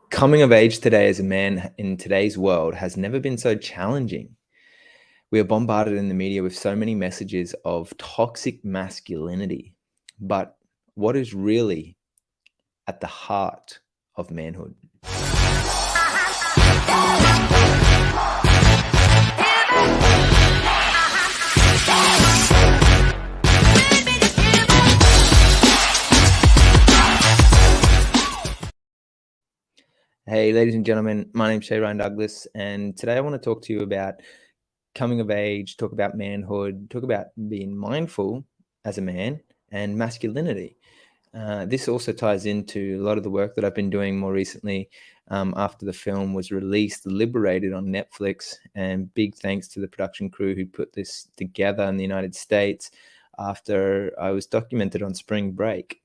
Coming of age today as a man in today's world has never been so challenging. We are bombarded in the media with so many messages of toxic masculinity. But what is really at the heart of manhood? Hey, ladies and gentlemen, my name's Shay Douglas, and today I want to talk to you about coming of age, talk about manhood, talk about being mindful as a man and masculinity. This also ties into a lot of the work that I've been doing more recently after the film was released, Liberated on Netflix, and big thanks to the production crew who put this together in the United States after I was documented on spring break.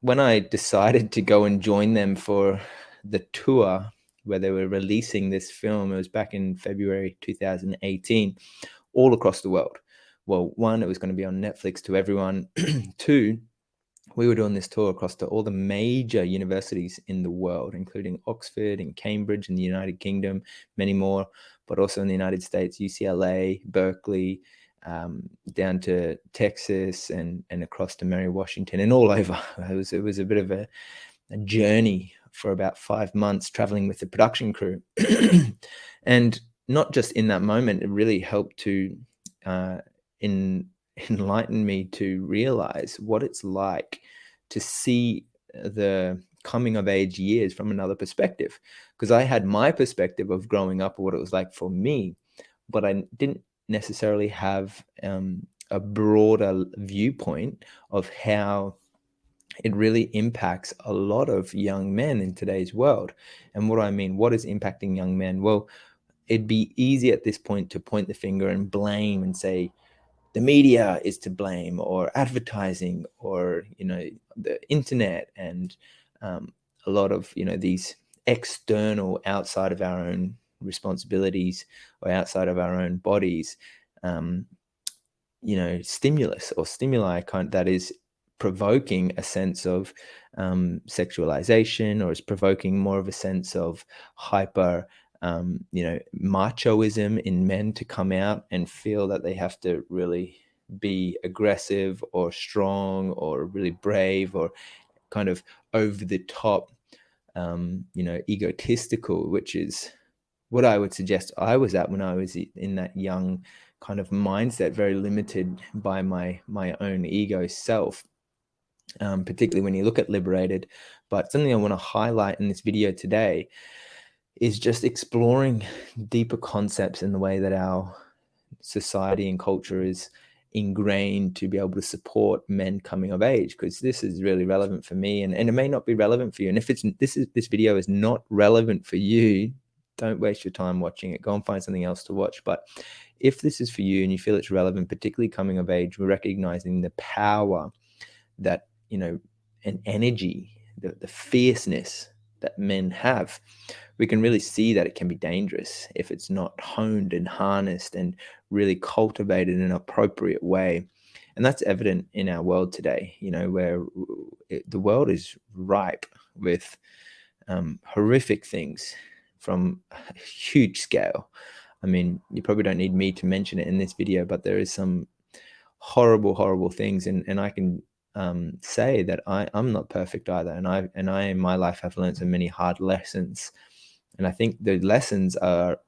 When I decided to go and join them for the tour where they were releasing this film, it was back in February 2018, all across the world. Well, one, it was going to be on Netflix to everyone. Two, we were doing this tour across to all the major universities in the world, including Oxford and Cambridge in the United Kingdom, many more, but also in the United States, UCLA, Berkeley, down to Texas and across to Mary Washington and all over. It was a bit of a journey for about 5 months traveling with the production crew. And not just in that moment, it really helped to enlighten me to realize what it's like to see the coming of age years from another perspective. Because I had my perspective of growing up, or what it was like for me, but I didn't necessarily have a broader viewpoint of how it really impacts a lot of young men in today's world. And what do I mean? What is impacting young men? Well, it'd be easy at this point to point the finger and blame and say the media is to blame, or advertising, or the internet, and a lot of these external, outside of our own responsibilities or outside of our own bodies, stimulus or stimuli that is provoking a sense of sexualization, or is provoking more of a sense of hyper machoism in men to come out and feel that they have to really be aggressive or strong or really brave or kind of over the top, egotistical, which is what I would suggest I was at when I was in that young kind of mindset, very limited by my own ego self, particularly when you look at Liberated. But something I want to highlight in this video today is just exploring deeper concepts in the way that our society and culture is ingrained to be able to support men coming of age, because this is really relevant for me, and it may not be relevant for you. And if this video is not relevant for you, don't waste your time watching it. Go and find something else to watch. But if this is for you and you feel it's relevant, particularly coming of age, we're recognizing the power that, an energy, the fierceness that men have. We can really see that it can be dangerous if it's not honed and harnessed and really cultivated in an appropriate way. And that's evident in our world today, where the world is ripe with horrific things from a huge scale. I mean, you probably don't need me to mention it in this video, but there is some horrible, horrible things. And I can say that I'm not perfect either. And I in my life have learned so many hard lessons. And I think the lessons are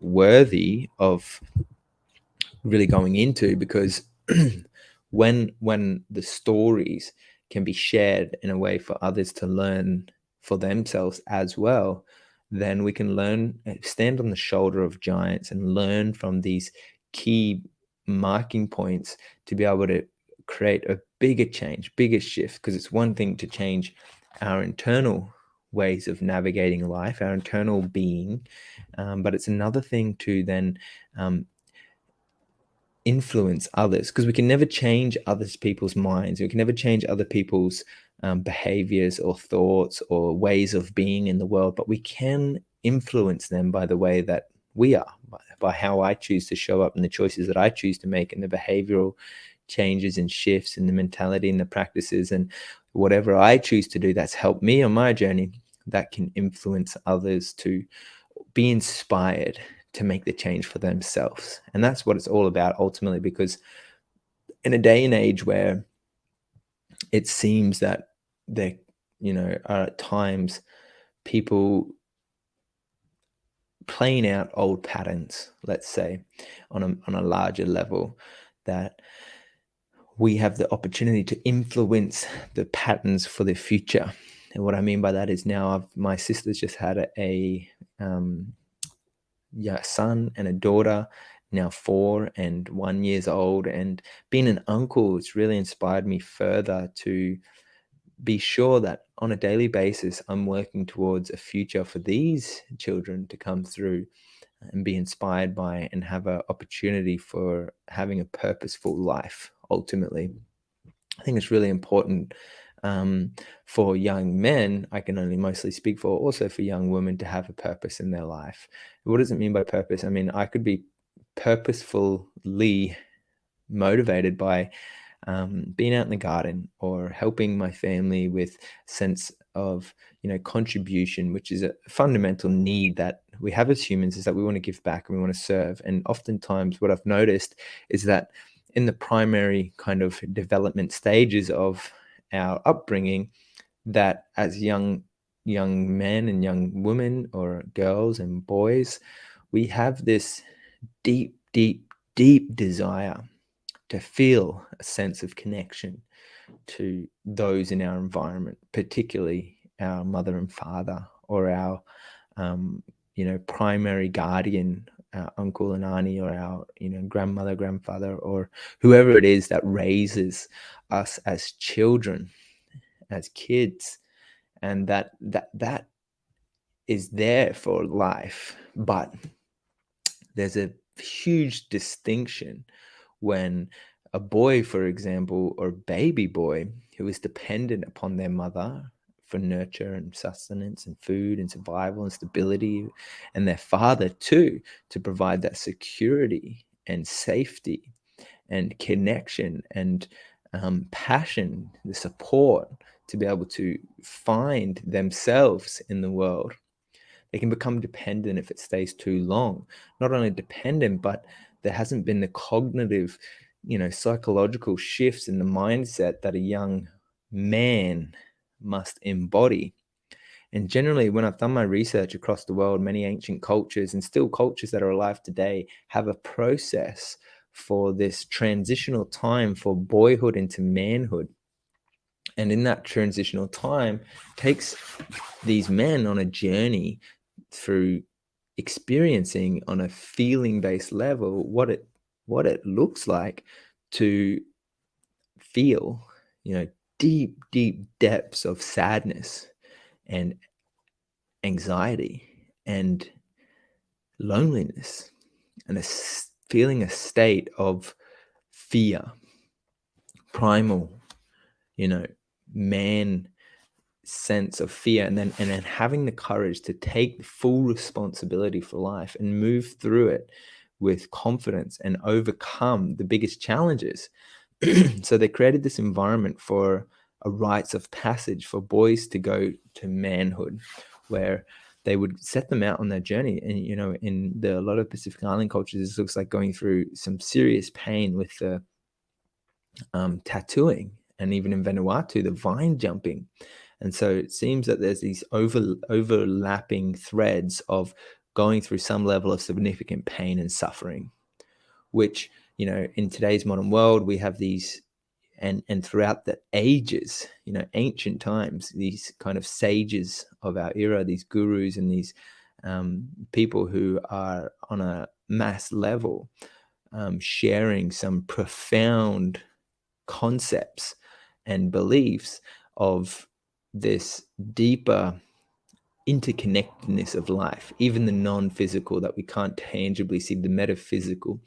worthy of really going into, because when the stories can be shared in a way for others to learn for themselves as well, then we can stand on the shoulder of giants and learn from these key marking points to be able to create a bigger change, bigger shift. Because it's one thing to change our internal ways of navigating life, our internal being, but it's another thing to then influence others, because we can never change other people's minds. We can never change other people's behaviors or thoughts or ways of being in the world, but we can influence them by the way that we are, by how I choose to show up and the choices that I choose to make, and the behavioral changes and shifts in the mentality and the practices and whatever I choose to do that's helped me on my journey. that can influence others to be inspired to make the change for themselves. And that's what it's all about ultimately, because in a day and age where it seems that there, are at times people playing out old patterns, let's say, on a larger level, that we have the opportunity to influence the patterns for the future. And what I mean by that is now my sister's just had a son and a daughter, now 4 and 1 years old. And being an uncle, it's really inspired me further to be sure that on a daily basis, I'm working towards a future for these children to come through and be inspired by and have an opportunity for having a purposeful life ultimately. I think it's really important for young men. I can only mostly speak for, also for young women, to have a purpose in their life. What does it mean by purpose? I mean, I could be purposefully motivated by being out in the garden or helping my family with sense of contribution, which is a fundamental need that we have as humans, is that we want to give back and we want to serve. And oftentimes what I've noticed is that in the primary kind of development stages of our upbringing, that as young men and young women, or girls and boys, we have this deep desire to feel a sense of connection to those in our environment, particularly our mother and father, or our primary guardian, our uncle and auntie, or our grandmother, grandfather, or whoever it is that raises us as children, as kids. And that is there for life. But there's a huge distinction when a boy, for example, or baby boy, who is dependent upon their mother for nurture and sustenance and food and survival and stability, and their father too, to provide that security and safety and connection and passion, the support to be able to find themselves in the world. They can become dependent if it stays too long. Not only dependent, but there hasn't been the cognitive, psychological shifts in the mindset that a young man must embody. And generally, when I've done my research across the world, many ancient cultures and still cultures that are alive today have a process for this transitional time for boyhood into manhood. And in that transitional time, takes these men on a journey through experiencing on a feeling-based level what it looks like to feel, deep depths of sadness and anxiety and loneliness, and feeling a state of fear, primal, man sense of fear, and then having the courage to take full responsibility for life and move through it with confidence and overcome the biggest challenges. So they created this environment for a rites of passage for boys to go to manhood, where they would set them out on their journey. And in a lot of Pacific Island cultures, this looks like going through some serious pain with the tattooing, and even in Vanuatu, the vine jumping. And so it seems that there's these overlapping threads of going through some level of significant pain and suffering, which, in today's modern world, we have these, and throughout the ages, ancient times, these kind of sages of our era, these gurus and these people who are on a mass level, sharing some profound concepts and beliefs of this deeper interconnectedness of life, even the non-physical that we can't tangibly see, the metaphysical,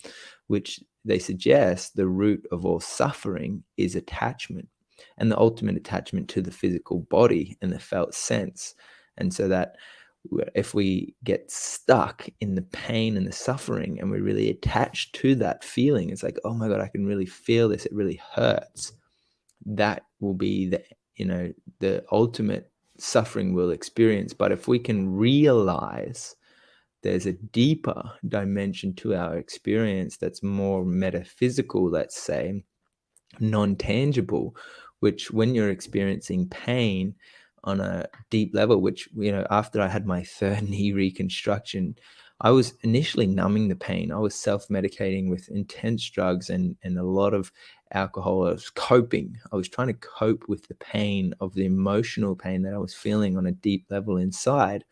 which they suggest the root of all suffering is attachment, and the ultimate attachment to the physical body and the felt sense. And so that if we get stuck in the pain and the suffering and we're really attached to that feeling, it's like, oh my God, I can really feel this, it really hurts. That will be the ultimate suffering we'll experience. But if we can realize there's a deeper dimension to our experience that's more metaphysical, let's say, non-tangible, which when you're experiencing pain on a deep level, which, after I had my third knee reconstruction, I was initially numbing the pain. I was self-medicating with intense drugs and a lot of alcohol. I was coping. I was trying to cope with the pain of the emotional pain that I was feeling on a deep level inside,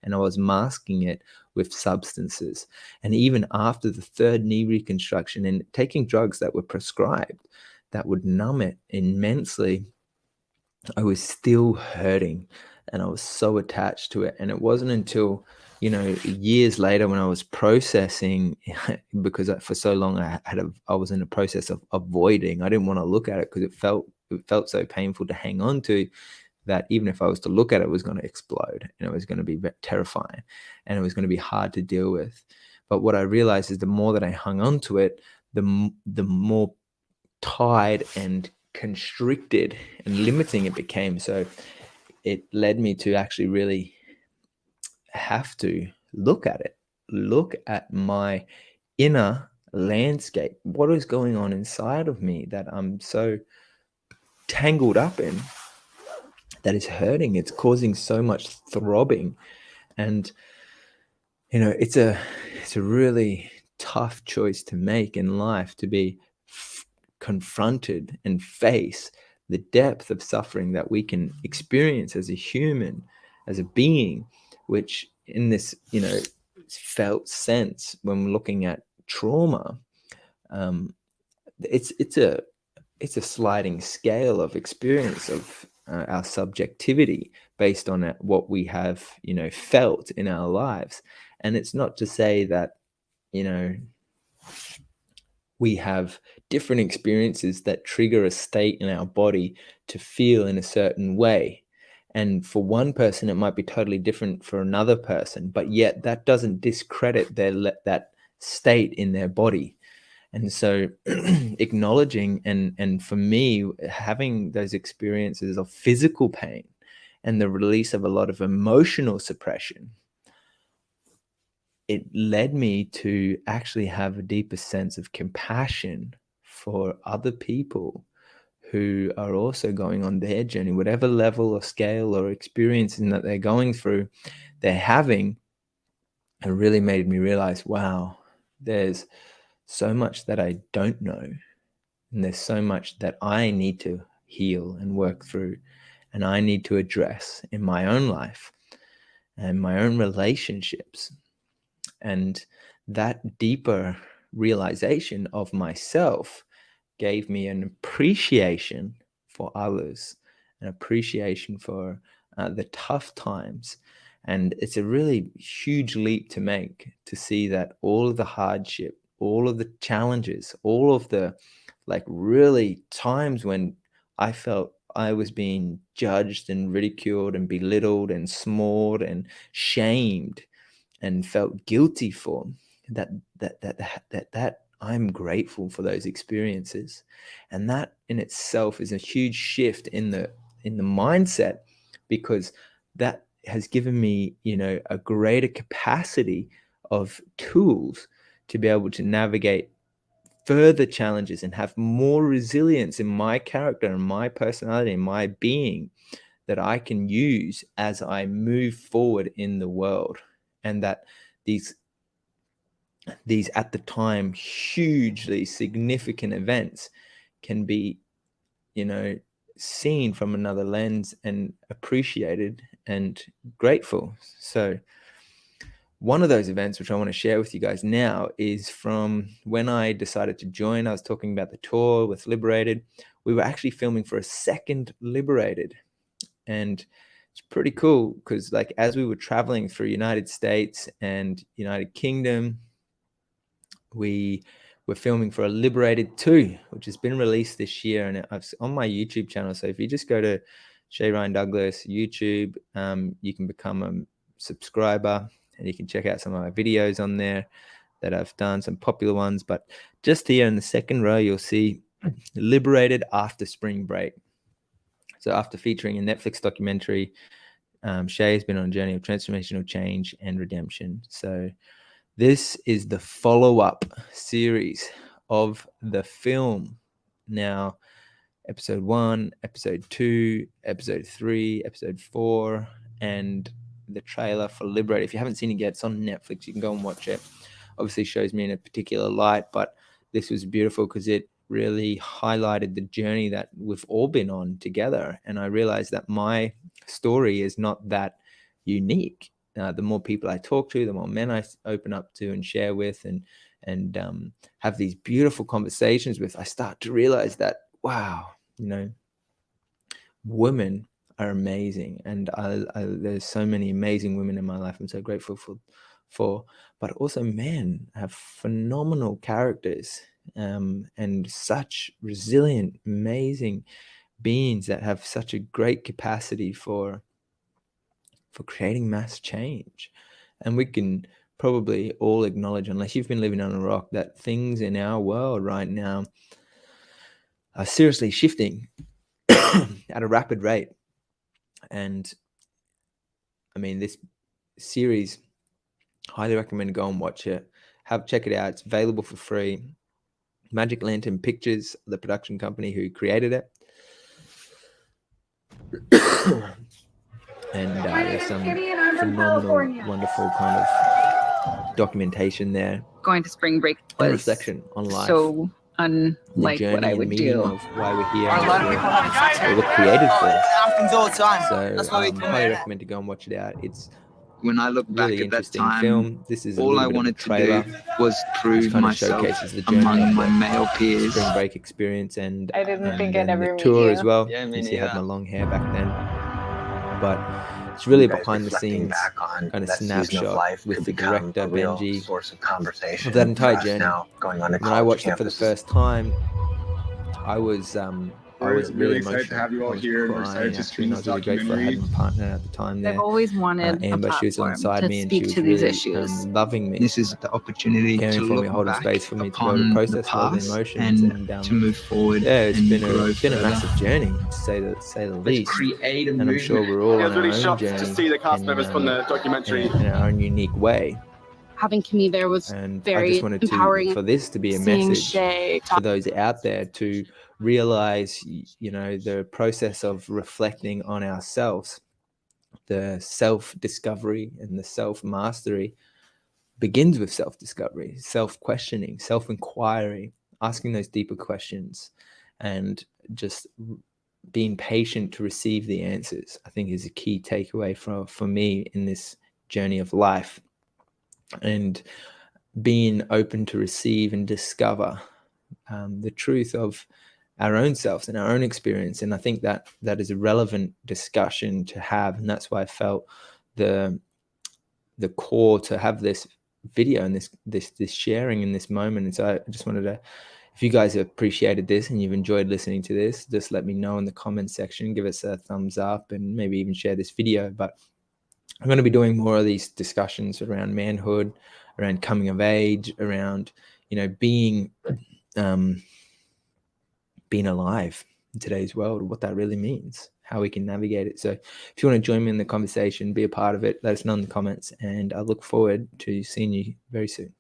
and I was masking it with substances. And even after the third knee reconstruction and taking drugs that were prescribed that would numb it immensely, I was still hurting and I was so attached to it. And it wasn't until, years later when I was processing, because for so long I was in a process of avoiding. I didn't want to look at it because it felt so painful to hang on to, that even if I was to look at it, it was going to explode and it was going to be terrifying and it was going to be hard to deal with. But what I realized is the more that I hung on to it, the more tied and constricted and limiting it became. So it led me to actually really have to look at my inner landscape. What is going on inside of me that I'm so tangled up in, that is hurting? It's causing so much throbbing. And it's a really tough choice to make in life, to be confronted and face the depth of suffering that we can experience as a human, as a being, which in this felt sense, when we're looking at trauma, it's a sliding scale of experience of our subjectivity based on what we have felt in our lives. And it's not to say that we have different experiences that trigger a state in our body to feel in a certain way. And for one person, it might be totally different for another person, but yet that doesn't discredit that state in their body. And so acknowledging and for me, having those experiences of physical pain and the release of a lot of emotional suppression, it led me to actually have a deeper sense of compassion for other people who are also going on their journey, whatever level or scale or experiencing that they're going through, they're having. It really made me realize, wow, there's so much that I don't know. And there's so much that I need to heal and work through, and I need to address in my own life and my own relationships. And that deeper realization of myself gave me an appreciation for others, an appreciation for the tough times. And it's a really huge leap to make, to see that all of the hardship, all of the challenges, all of the really times when I felt I was being judged and ridiculed and belittled and smored and shamed and felt guilty for, that I'm grateful for those experiences. And that in itself is a huge shift in the mindset, because that has given me a greater capacity of tools to be able to navigate further challenges and have more resilience in my character and my personality and my being, that I can use as I move forward in the world. And that these at the time hugely significant events can be seen from another lens and appreciated and grateful. So one of those events, which I want to share with you guys now, is from when I decided to join. I was talking about the tour with Liberated. We were actually filming for a second Liberated. And it's pretty cool because as we were traveling through United States and United Kingdom, we were filming for a Liberated 2, which has been released this year. And I've on my YouTube channel. So if you just go to Shay Ryan Douglas YouTube, you can become a subscriber and you can check out some of my videos on there that I've done, some popular ones. But just here in the second row, you'll see Liberated after spring break. So after featuring a Netflix documentary Shay has been on a journey of transformational change and redemption. So this is the follow-up series of the film. Now, episode 1, episode 2, episode 3, episode 4, and the trailer for Liberate. If you haven't seen it yet, it's on Netflix. You can go and watch it. Obviously shows me in a particular light, but this was beautiful because it really highlighted the journey that we've all been on together. And I realized that my story is not that unique. The more people I talk to, the more men I open up to and share with and have these beautiful conversations with, I start to realize that, wow, women are amazing. And there's so many amazing women in my life I'm so grateful for, but also men have phenomenal characters and such resilient, amazing beings that have such a great capacity for creating mass change. And we can probably all acknowledge, unless you've been living on a rock, that things in our world right now are seriously shifting at a rapid rate. And I mean, this series, highly recommend go and watch it. Check it out. It's available for free. Magic Lantern Pictures, the production company who created it. And there's some phenomenal, wonderful kind of documentation there. Going to spring break was and reflection on life. So unlike what I would do. Of why we're here. A lot of people have we're created for. It happens all the time. So That's why we highly recommend to go and watch it out. It's when I look back really at that interesting time, film. This is all I wanted to do was prove myself among my male peers. Spring break experience and I didn't think I'd ever the meet tour you. as well. Yeah, me you see, I had my neither. long hair back then, but it's really behind the scenes kind of snapshot with the director Benji source of conversation of that entire for us journey. now, going on to When I watched it for the first time, I was really excited to have you all I was here. We're crying, excited to actually, and I was stream really this grateful. I had documentary. my partner at the time there. I've always wanted Amber, a she was platform alongside to me and speak she was to these really issues. loving me. This is the opportunity Caring to for me, look holding back space for me to be able to upon the process all the past emotions and to move forward. yeah, it's and been grow a further. massive journey, to say the least. Create a And I'm sure movement. we're all I on was our really own shocked journey to see the cast members from the documentary. in our own unique way. Having Kimmy there was And I very just wanted empowering. for this to be a Seeing message Shay for those out there to realize, the process of reflecting on ourselves, the self-discovery and the self-mastery begins with self-discovery, self-questioning, self-inquiry, asking those deeper questions, and just being patient to receive the answers, I think is a key takeaway for me in this journey of life. And being open to receive and discover the truth of our own selves and our own experience. And I think that is a relevant discussion to have. And that's why I felt the core to have this video and this sharing in this moment. And so I just wanted to, if you guys have appreciated this and you've enjoyed listening to this, just let me know in the comments section, give us a thumbs up and maybe even share this video. But I'm going to be doing more of these discussions around manhood, around coming of age, around, being alive in today's world, what that really means, how we can navigate it. So if you want to join me in the conversation, be a part of it, let us know in the comments, and I look forward to seeing you very soon.